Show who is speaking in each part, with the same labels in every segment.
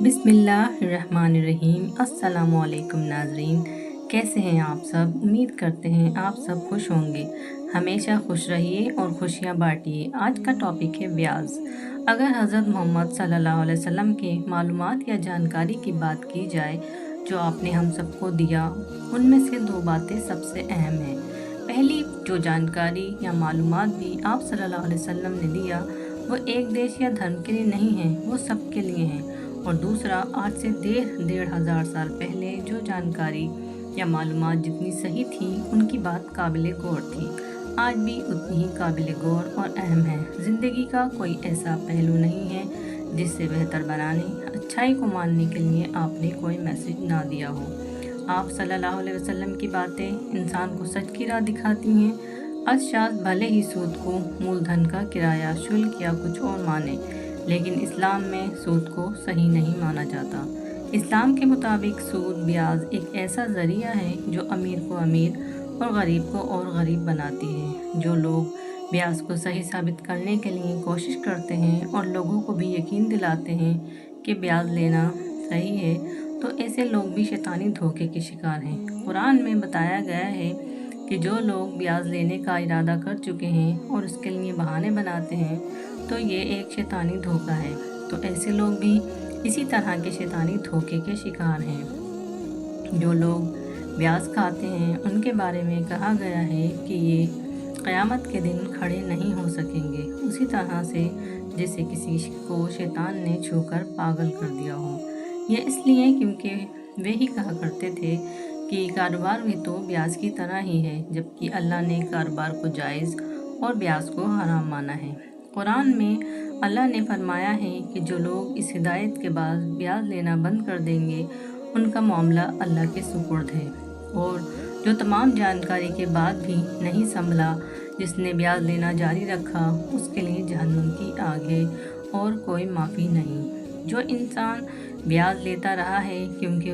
Speaker 1: बिस्मिल्लाहिर्रहमानिर्रहीम। अस्सलामुअलैकुम नाज़रीन, कैसे हैं आप सब। उम्मीद करते हैं आप सब खुश होंगे। हमेशा खुश रहिए और खुशियाँ बांटिए। आज का टॉपिक है ब्याज। अगर हज़रत मोहम्मद सल्लल्लाहु अलैहि वसल्लम के मालूमात या जानकारी की बात की जाए जो आपने हम सबको दिया, उनमें से दो बातें सबसे अहम हैं। पहली जो जानकारी या मालूमात भी आप सल्लल्लाहु अलैहि वसल्लम ने दिया वो एक देश या धर्म के लिए नहीं है, वो सबके लिए हैं। और दूसरा, आज से डेढ़ हज़ार साल पहले जो जानकारी या मालूमात जितनी सही थी उनकी बात काबिल गौर थी, आज भी उतनी ही काबिल गौर और अहम है। ज़िंदगी का कोई ऐसा पहलू नहीं है जिससे बेहतर बनाने, अच्छाई को मानने के लिए आपने कोई मैसेज ना दिया हो। आप सल्लल्लाहु अलैहि वसल्लम की बातें इंसान को सच की राह दिखाती हैं। अशास भले ही सूद को मूलधन का किराया, शुल्क या कुछ और माने, लेकिन इस्लाम में सूद को सही नहीं माना जाता। इस्लाम के मुताबिक सूद ब्याज एक ऐसा ज़रिया है जो अमीर को अमीर और गरीब को और गरीब बनाती है। जो लोग ब्याज को सही साबित करने के लिए कोशिश करते हैं और लोगों को भी यकीन दिलाते हैं कि ब्याज लेना सही है, तो ऐसे लोग भी शैतानी धोखे के शिकार हैं। कुरान में बताया गया है कि जो लोग ब्याज लेने का इरादा कर चुके हैं और उसके लिए बहाने बनाते हैं, तो ये एक शैतानी धोखा है। तो ऐसे लोग भी इसी तरह के शैतानी धोखे के शिकार हैं। जो लोग ब्याज खाते हैं उनके बारे में कहा गया है कि ये क़यामत के दिन खड़े नहीं हो सकेंगे, उसी तरह से जैसे किसी को शैतान ने छूकर पागल कर दिया हो। यह इसलिए क्योंकि वे ही कहा करते थे कि कारोबार भी तो ब्याज की तरह ही है, जबकि अल्लाह ने कारोबार को जायज़ और ब्याज को हराम माना है। कुरान में अल्लाह ने फरमाया है कि जो लोग इस हिदायत के बाद ब्याज लेना बंद कर देंगे उनका मामला अल्लाह के सुपुर्द है। और जो तमाम जानकारी के बाद भी नहीं संभला, जिसने ब्याज लेना जारी रखा, उसके लिए जहन्नुम की आग है और कोई माफ़ी नहीं। जो इंसान ब्याज लेता रहा है क्योंकि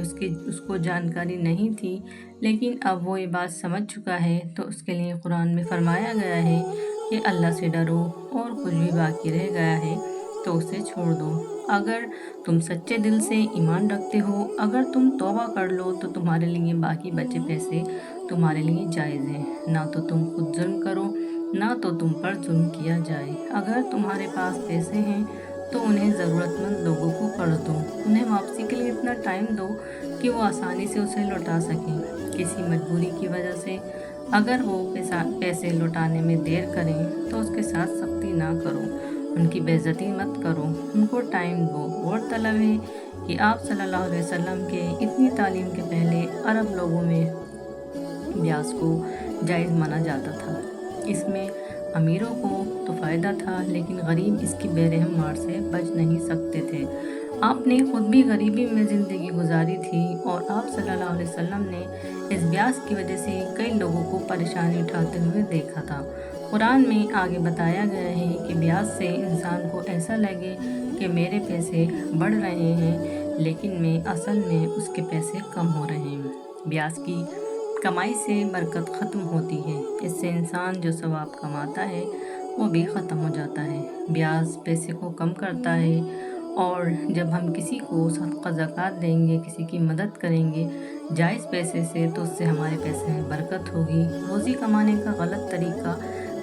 Speaker 1: उसको जानकारी नहीं थी, लेकिन अब वो ये बात समझ चुका है, तो उसके लिए कुरान में फरमाया गया है कि अल्लाह से डरो और कुछ भी बाकी रह गया है तो उसे छोड़ दो। अगर तुम सच्चे दिल से ईमान रखते हो, अगर तुम तौबा कर लो, तो तुम्हारे लिए बाकी बचे पैसे तुम्हारे लिए जायज़ हैं। ना तो तुम खुद जुल्म करो, ना तो तुम पर जुल्म किया जाए। अगर तुम्हारे पास पैसे हैं तो उन्हें ज़रूरतमंद लोगों को कर्ज दो। उन्हें वापसी के लिए इतना टाइम दो कि वो आसानी से उसे लौटा सकें। किसी मजबूरी की वजह से अगर वो पैसे लौटाने में देर करें तो उसके साथ सख्ती ना करो, उनकी बेइज्जती मत करो, उनको टाइम दो। गौरतलब है कि आप सल्लल्लाहु अलैहि वसल्लम के इतनी तालीम के पहले अरब लोगों में ब्याज को जायज़ माना जाता था। इसमें अमीरों को तो फ़ायदा था, लेकिन गरीब इसकी बेरहम मार से बच नहीं सकते थे। आपने खुद भी गरीबी में ज़िंदगी गुजारी थी और आप सल्लल्लाहु अलैहि वसल्लम ने इस ब्याज की वजह से कई लोगों को परेशानी उठाते हुए देखा था। कुरान में आगे बताया गया है कि ब्याज से इंसान को ऐसा लगे कि मेरे पैसे बढ़ रहे हैं, लेकिन मैं असल में उसके पैसे कम हो रहे हैं। ब्याज की कमाई से बरकत ख़त्म होती है। इससे इंसान जो सवाब कमाता है वो भी ख़त्म हो जाता है। ब्याज पैसे को कम करता है, और जब हम किसी को सदका ज़कात देंगे, किसी की मदद करेंगे जायज़ पैसे से, तो उससे हमारे पैसे में बरकत होगी। रोज़ी कमाने का गलत तरीका,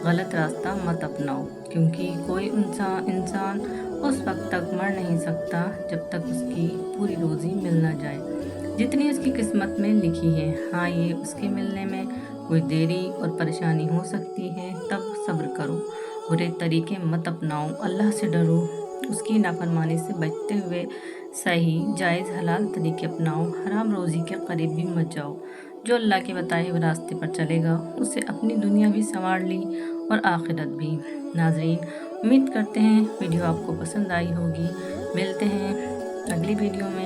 Speaker 1: गलत रास्ता मत अपनाओ, क्योंकि कोई इंसान उस वक्त तक मर नहीं सकता जब तक उसकी पूरी रोज़ी मिल ना जाए जितनी उसकी किस्मत में लिखी है। हाँ, ये उसके मिलने में कोई देरी और परेशानी हो सकती है, तब सब्र करो, बुरे तरीके मत अपनाओ, अल्लाह से डरो, उसकी नाफरमानी से बचते हुए सही जायज़ हलाल तरीके अपनाओ। हराम रोज़ी के करीब भी मत जाओ। जो अल्लाह के बताए हुए रास्ते पर चलेगा उससे अपनी दुनिया भी संवार ली और आखिरत भी। नाज़रीन, उम्मीद करते हैं वीडियो आपको पसंद आई होगी। मिलते हैं अगली वीडियो में।